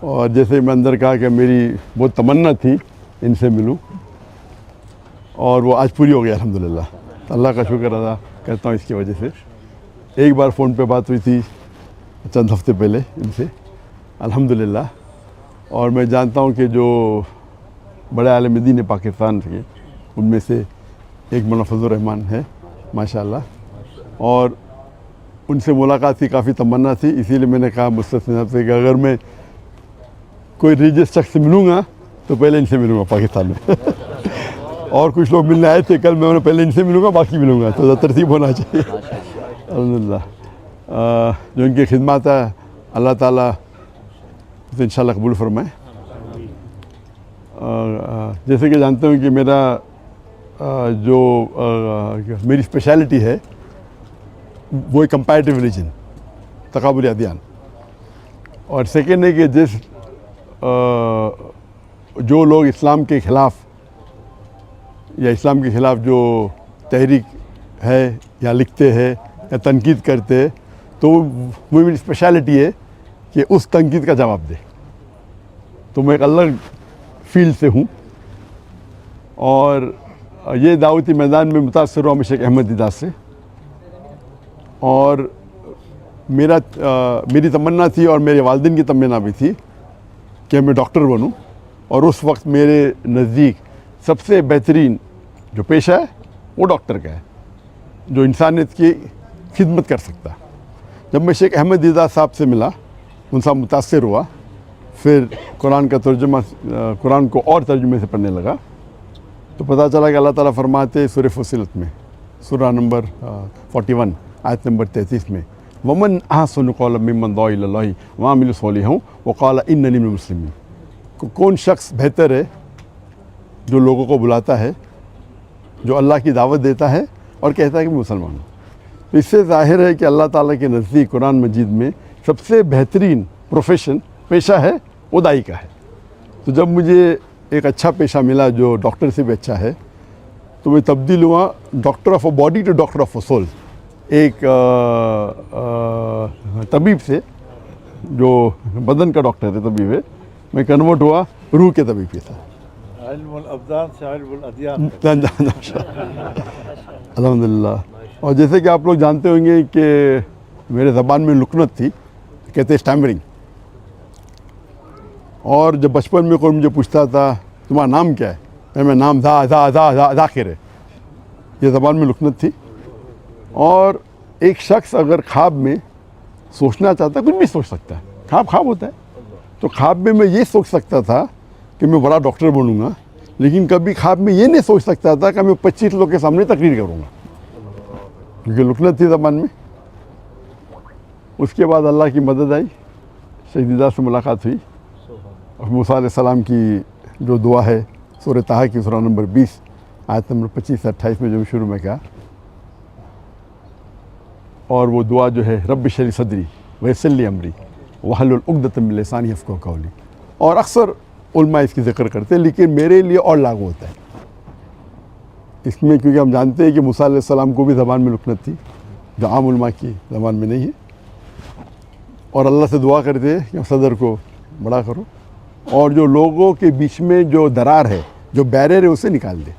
اور جیسے میں اندر کہا کہ میری بہت تمنا تھی ان سے ملوں اور وہ آج پوری ہو گئی الحمدللہ. اللہ کا شکر ادا کرتا ہوں اس کی وجہ سے. ایک بار فون پہ بات ہوئی تھی چند ہفتے پہلے ان سے الحمدللہ. اور میں جانتا ہوں کہ جو بڑے عالم دین ہے پاکستان کے ان میں سے ایک مولانا فضل الرحمان ہے ماشاءاللہ. اور ان سے ملاقات کی کافی تمنا تھی, اسی لیے میں نے کہا مستثنی صاحب سے کہ اگر میں کوئی ریلیجس شخص سے ملوں گا تو پہلے ان سے ملوں گا پاکستان میں. اور کچھ لوگ ملنے آئے تھے کل, میں انہیں پہلے ان سے ملوں گا باقی ملوں گا, تو ترتیب ہونا چاہیے. الحمدللہ جو ان کی خدمات ہے اللہ تعالیٰ اسے انشاءاللہ قبول فرمائے. جیسے کہ جانتے ہوں کہ میرا جو میری اسپیشلٹی ہے وہ کمپیریٹیو ریلیجن, تقابلی ادیان. اور سیکنڈ ہے کہ جو لوگ اسلام کے خلاف یا اسلام کے خلاف جو تحریک ہے یا لکھتے ہیں یا تنقید کرتے ہیں, تو وہ میری اسپیشلٹی ہے کہ اس تنقید کا جواب دے. تو میں ایک الگ فیلڈ سے ہوں. اور یہ دعوتی میدان میں متاثر ہوا میں شیخ احمد دیدات سے. اور میری تمنا تھی اور میرے والدین کی تمنا بھی تھی کہ میں ڈاکٹر بنوں. اور اس وقت میرے نزدیک سب سے بہترین جو پیشہ ہے وہ ڈاکٹر کا ہے, جو انسانیت کی خدمت کر سکتا. جب میں شیخ احمد دیدات صاحب سے ملا, ان سے متاثر ہوا, پھر قرآن کا ترجمہ قرآن کو اور ترجمے سے پڑھنے لگا, تو پتہ چلا کہ اللہ تعالیٰ فرماتے سورہ فصلت میں سورہ نمبر 41 آیت نمبر 33 میں ومن احسن قولا ممن دعا الی اللہ وعمل صالحا وقال اننی من المسلمین. کون شخص بہتر ہے جو لوگوں کو بلاتا ہے, جو اللہ کی دعوت دیتا ہے اور کہتا ہے کہ میں مسلمان ہوں. تو اس سے ظاہر ہے کہ اللہ تعالیٰ کے نزدیک قرآن مجید میں سب سے بہترین پروفیشن پیشہ ہے وہ داعی کا ہے. تو جب مجھے ایک اچھا پیشہ ملا جو ڈاکٹر سے بھی اچھا ہے, تو میں تبدیل ہوا doctor of a body to doctor of a soul. ایک طبیب سے جو بدن کا ڈاکٹر ہے طبیب ہے, میں کنورٹ ہوا روح کے طبیب کے ساتھ. علم الابدان سے علم الادیان. الحمدللہ. اور جیسے کہ آپ لوگ جانتے ہوں گے کہ میرے زبان میں لکنت تھی, کہتے اسٹیمرنگ. اور جب بچپن میں کوئی مجھے پوچھتا تھا تمہارا نام کیا ہے, میں نام ذاکر ہے, یہ زبان میں لکنت تھی. اور ایک شخص اگر خواب میں سوچنا چاہتا ہے, کچھ بھی سوچ سکتا ہے, خواب ہوتا ہے. تو خواب میں یہ سوچ سکتا تھا کہ میں بڑا ڈاکٹر بنوں گا, لیکن کبھی خواب میں یہ نہیں سوچ سکتا تھا کہ میں 25 لوگ کے سامنے تقریر کروں گا, کیونکہ لکنت تھی زبان میں. اس کے بعد اللہ کی مدد آئی, شیخ دیدات سے ملاقات ہوئی. موسیٰ علیہ السلام کی جو دعا ہے سورہ طٰہٰ کی سورہ نمبر 20 آیت نمبر 25 سے 28 میں جو شروع میں کہا, اور وہ دعا جو ہے رب اشرح لی صدری ویسر لی امری واحلل عقدۃ من لسانی یفقہوا قولی. اور اکثر علماء اس کی ذکر کرتے ہیں, لیکن میرے لیے اور لاگو ہوتا ہے اس میں, کیونکہ ہم جانتے ہیں کہ موسیٰ علیہ السلام کو بھی زبان میں لکنت تھی جو عام علماء کی زبان میں نہیں ہے. اور اللہ سے دعا کرتے ہیں کہ صدر کو بڑا کرو, اور جو لوگوں کے بیچ میں جو درار ہے, جو بیریئر ہے, اسے نکال دے.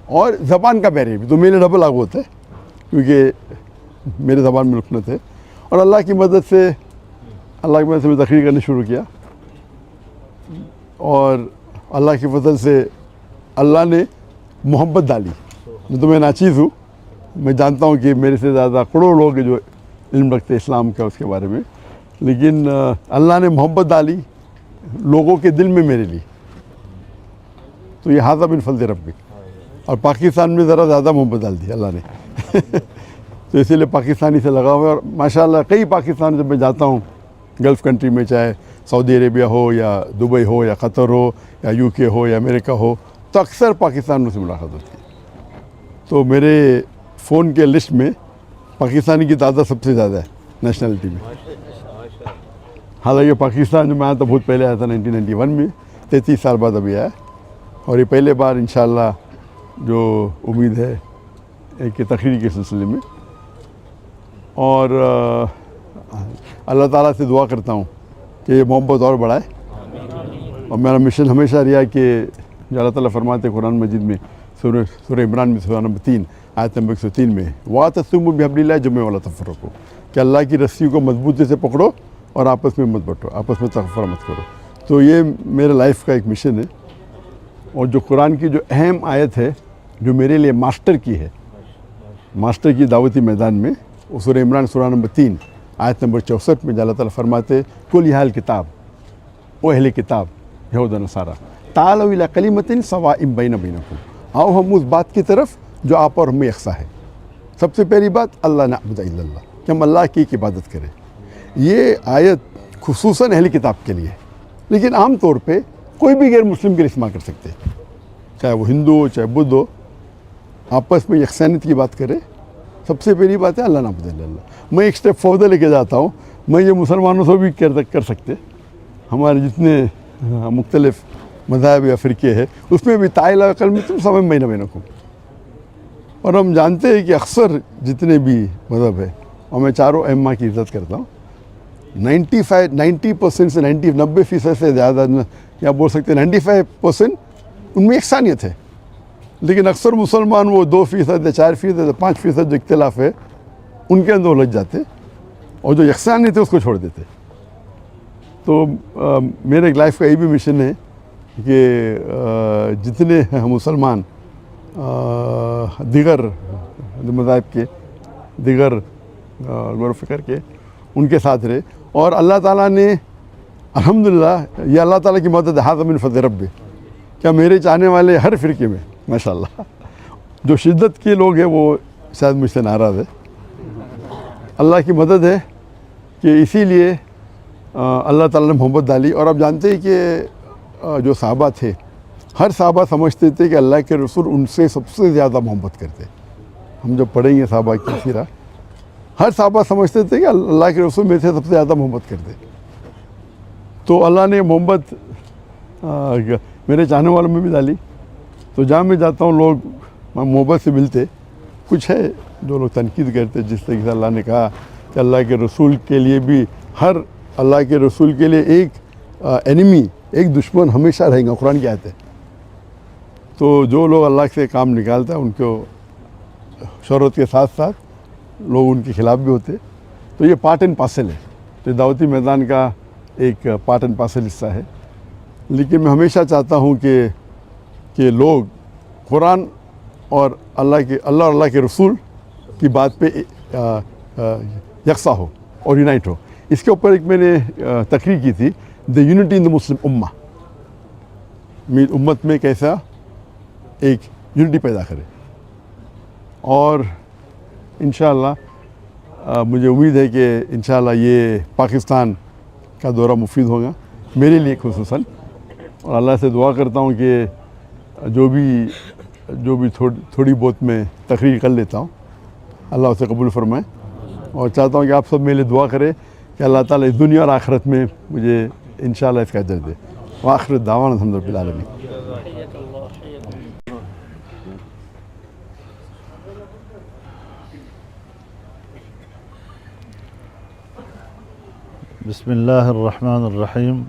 اور زبان کا بیریئر بھی تو میرے ڈبل لاگو ہوتا ہے, کیونکہ میرے زبان میں لکنت ہے. اور اللہ کی مدد سے میں تقریر کرنا شروع کیا, اور اللہ کی فضل سے اللہ نے محبت ڈالی. تو میں ناچیز ہوں, میں جانتا ہوں کہ میرے سے زیادہ کروڑوں لوگ جو علم رکھتے اسلام کا اس کے بارے میں, لیکن اللہ نے محبت ڈالی لوگوں کے دل میں میرے لیے. تو یہ ھذا من فضل ربک. اور پاکستان میں ذرا زیادہ محبت ڈال دی اللہ نے. تو اسی لیے پاکستانی سے لگا ہوا ہے. اور ماشاءاللہ کئی پاکستان جب میں جاتا ہوں گلف کنٹری میں, چاہے سعودی عربیہ ہو یا دبئی ہو یا قطر ہو یا UK ہو یا امریکہ ہو, تو اکثر پاکستان سے ملاقات ہوتی ہے. تو میرے فون کے لسٹ میں پاکستانی کی تعداد سب سے زیادہ ہے نیشنلٹی میں. حالانکہ پاکستان جو میں آیا تھا بہت پہلے آیا تھا 1991 میں, 33 سال بعد ابھی آیا. اور یہ پہلے بار انشاءاللہ جو امید ہے ایک تقریر کے سلسلے میں. اور اللہ تعالیٰ سے دعا کرتا ہوں کہ یہ محبت اور بڑھائے. اور میرا مشن ہمیشہ رہا کہ جو اللہ تعالیٰ فرماتے ہیں قرآن مجید میں سورہ عمران میں سورہ نمبر 3 آیت نمبر 103 میں وَاعْتَصِمُوا بِحَبْلِ اللَّهِ جَمِيعًا وَلَا تَفَرَّقُوا کہ اللہ کی رسی کو مضبوطی سے پکڑو اور آپس میں مت بٹو, آپس میں تفرقہ مت کرو. تو یہ میرے لائف کا ایک مشن ہے. اور جو قرآن کی جو اہم آیت ہے جو میرے لیے ماسٹر کی ہے, ماسٹر کی دعوتی میدان میں, وہ سورہ عمران سورہ نمبر 3 آیت نمبر 64 میں اللہ تعالیٰ فرماتے کل یا اہل کتاب, او اہل کتاب یہود و نصارا تعالوا الی کلمۃ سواء بین بینکم, آؤ ہم اس بات کی طرف جو آپ اور ہمیں یکساں ہے. سب سے پہلی بات اللہ نعبد الا اللہ, کہ ہم اللہ کی ایک عبادت کریں. یہ آیت خصوصاً اہل کتاب کے لیے, لیکن عام طور پہ کوئی بھی غیر مسلم کے لیے استعمال کر سکتے, چاہے وہ ہندو ہو چاہے بدھ ہو, آپس میں یکسانیت کی بات کرے. سب سے پہلی بات ہے اللہ نعبد الا اللہ. میں ایک سٹیپ فوردر لے کے جاتا ہوں, میں یہ مسلمانوں سے بھی کر سکتے. ہمارے جتنے مختلف مذاہب یا فرقے ہیں اس میں بھی تعالیٰ کلمۃ سواء بین بینکم. اور ہم جانتے ہیں کہ اکثر جتنے بھی مذہب ہے, اور میں چاروں ائمہ کی عزت کرتا ہوں, 90% سے 90% سے زیادہ, یا بول سکتے ہیں 95% ان میں یکسانیت ہے. لیکن اکثر مسلمان وہ 2% یا 4% یا 5% جو اختلاف ہے ان کے اندر الجھ جاتے, اور جو یکسانیت ہے اس کو چھوڑ دیتے. تو میرے ایک لائف کا یہ بھی مشن ہے کہ جتنے مسلمان دیگر مذاہب کے, دیگر غور و فکر کے, ان کے ساتھ رہے. اور اللہ تعالیٰ نے الحمدللہ, یہ اللہ تعالیٰ کی مدد ھذا من فضل ربی, کیا میرے چاہنے والے ہر فرقے میں ماشاءاللہ جو شدت کے لوگ ہیں وہ شاید مجھ سے ناراض ہے. اللہ کی مدد ہے کہ اسی لیے اللہ تعالیٰ نے محبت ڈالی. اور آپ جانتے ہیں کہ جو صحابہ تھے, ہر صحابہ سمجھتے تھے کہ اللہ کے رسول ان سے سب سے زیادہ محبت کرتے. ہم جب پڑھیں گے صحابہ کی سیرہ, ہر صحابہ سمجھتے تھے کہ اللہ کے رسول میرے سے سب سے زیادہ محبت کرتے. تو اللہ نے محبت میرے چاہنے والوں میں بھی ڈالی. تو جہاں میں جاتا ہوں لوگ محبت سے ملتے. کچھ ہے جو لوگ تنقید کرتے, جس طریقے سے اللہ نے کہا کہ اللہ کے رسول کے لیے بھی, ہر اللہ کے رسول کے لیے ایک اینیمی, ایک دشمن ہمیشہ رہیں گا, قرآن کی آیت ہے. تو جو لوگ اللہ سے کام نکالتا ہے ان کو شہرت کے ساتھ ساتھ لوگ ان کے خلاف بھی ہوتے. تو یہ پارٹ اینڈ پارسل ہے, تو دعوتی میدان کا ایک پارٹ اینڈ پارسل حصہ ہے. لیکن میں ہمیشہ چاہتا ہوں کہ لوگ قرآن اور اللہ اور اللہ کے رسول کی بات پہ یکساں ہو اور یونائٹ ہو. اس کے اوپر ایک میں نے تقریر کی تھی, دا یونٹی ان دا مسلم امہ, امت میں کیسا ایک یونٹی پیدا کرے. اور انشاءاللہ مجھے امید ہے کہ انشاءاللہ یہ پاکستان کا دورہ مفید ہوگا میرے لیے خصوصاً. اور اللہ سے دعا کرتا ہوں کہ جو بھی تھوڑی بہت میں تقریر کر لیتا ہوں اللہ اسے قبول فرمائے. اور چاہتا ہوں کہ آپ سب میرے لیے دعا کرے کہ اللہ تعالیٰ اس دنیا اور آخرت میں مجھے انشاءاللہ اس کا اجر دے. وآخر دعوانا الحمد للہ رب العالمین. بسم اللہ الرحمن الرحیم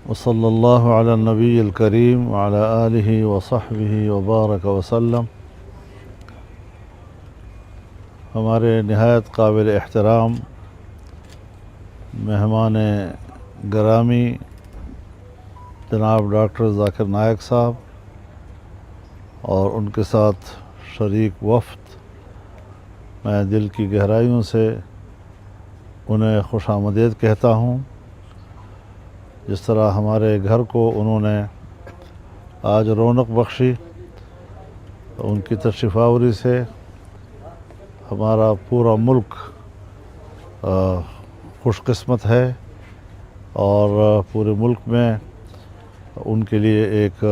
وصلی اللہ علی النبی الکریم وعلی آلہ وصحبہ وبارک وسلم. ہمارے نہایت قابل احترام مہمان گرامی جناب ڈاکٹر ذاکر نائک صاحب اور ان کے ساتھ شریک وفد, میں دل کی گہرائیوں سے انہیں خوش آمدید کہتا ہوں. جس طرح ہمارے گھر کو انہوں نے آج رونق بخشی, ان کی تشریف آوری سے ہمارا پورا ملک خوش قسمت ہے, اور پورے ملک میں ان کے لیے ایک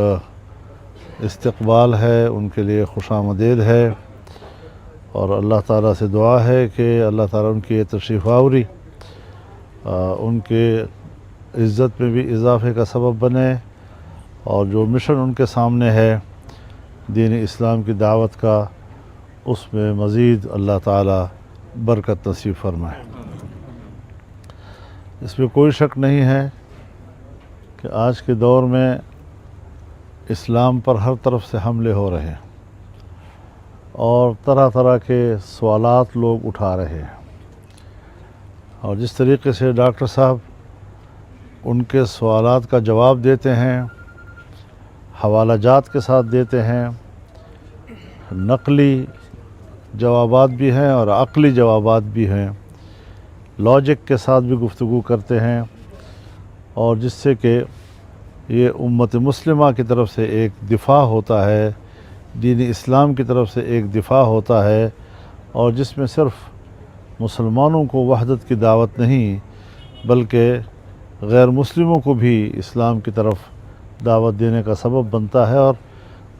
استقبال ہے, ان کے لیے خوش آمدید ہے. اور اللہ تعالیٰ سے دعا ہے کہ اللہ تعالیٰ ان کی تشریف آوری ان کے عزت میں بھی اضافے کا سبب بنے, اور جو مشن ان کے سامنے ہے دین اسلام کی دعوت کا, اس میں مزید اللہ تعالیٰ برکت نصیب فرمائے. اس میں کوئی شک نہیں ہے کہ آج کے دور میں اسلام پر ہر طرف سے حملے ہو رہے ہیں اور طرح طرح کے سوالات لوگ اٹھا رہے ہیں، اور جس طریقے سے ڈاکٹر صاحب ان کے سوالات کا جواب دیتے ہیں، حوالہ جات کے ساتھ دیتے ہیں، نقلی جوابات بھی ہیں اور عقلی جوابات بھی ہیں، لاجک کے ساتھ بھی گفتگو کرتے ہیں، اور جس سے کہ یہ امت مسلمہ کی طرف سے ایک دفاع ہوتا ہے، دین اسلام کی طرف سے ایک دفاع ہوتا ہے، اور جس میں صرف مسلمانوں کو وحدت کی دعوت نہیں بلکہ غیر مسلموں کو بھی اسلام کی طرف دعوت دینے کا سبب بنتا ہے، اور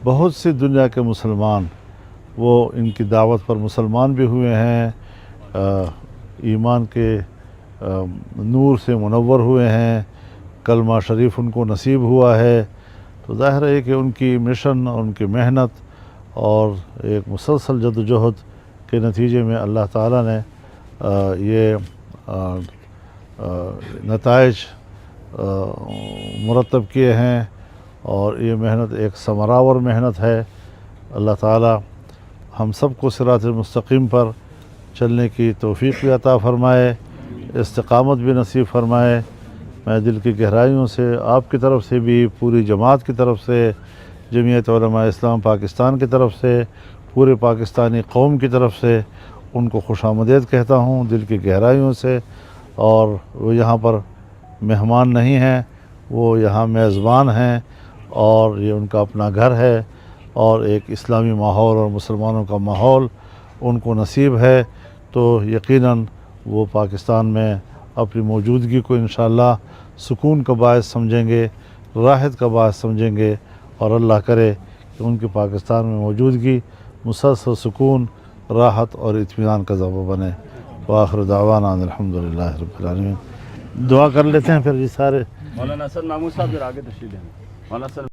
بہت سی دنیا کے مسلمان وہ ان کی دعوت پر مسلمان بھی ہوئے ہیں، ایمان کے نور سے منور ہوئے ہیں، کلمہ شریف ان کو نصیب ہوا ہے۔ تو ظاہر ہے کہ ان کی مشن اور ان کی محنت اور ایک مسلسل جدوجہد کے نتیجے میں اللہ تعالیٰ نے یہ نتائج مرتب کیے ہیں، اور یہ محنت ایک ثمرآور محنت ہے۔ اللہ تعالیٰ ہم سب کو صراط المستقیم پر چلنے کی توفیق بھی عطا فرمائے، استقامت بھی نصیب فرمائے۔ میں دل کی گہرائیوں سے آپ کی طرف سے بھی، پوری جماعت کی طرف سے، جمعیت علماء اسلام پاکستان کی طرف سے، پورے پاکستانی قوم کی طرف سے ان کو خوش آمدید کہتا ہوں دل کی گہرائیوں سے۔ اور وہ یہاں پر مہمان نہیں ہیں، وہ یہاں میزبان ہیں، اور یہ ان کا اپنا گھر ہے، اور ایک اسلامی ماحول اور مسلمانوں کا ماحول ان کو نصیب ہے، تو یقیناً وہ پاکستان میں اپنی موجودگی کو انشاءاللہ سکون کا باعث سمجھیں گے، راحت کا باعث سمجھیں گے، اور اللہ کرے کہ ان کی پاکستان میں موجودگی مسلسل سکون، راحت اور اطمینان کا ذریعہ بنے۔ وآخر دعوانا ان الحمدللہ رب العالمین۔ دعا کر لیتے ہیں پھر جی سارے۔ مولانا سر محمود صاحب ذرا آگے تشریف لیں۔ مولانا سر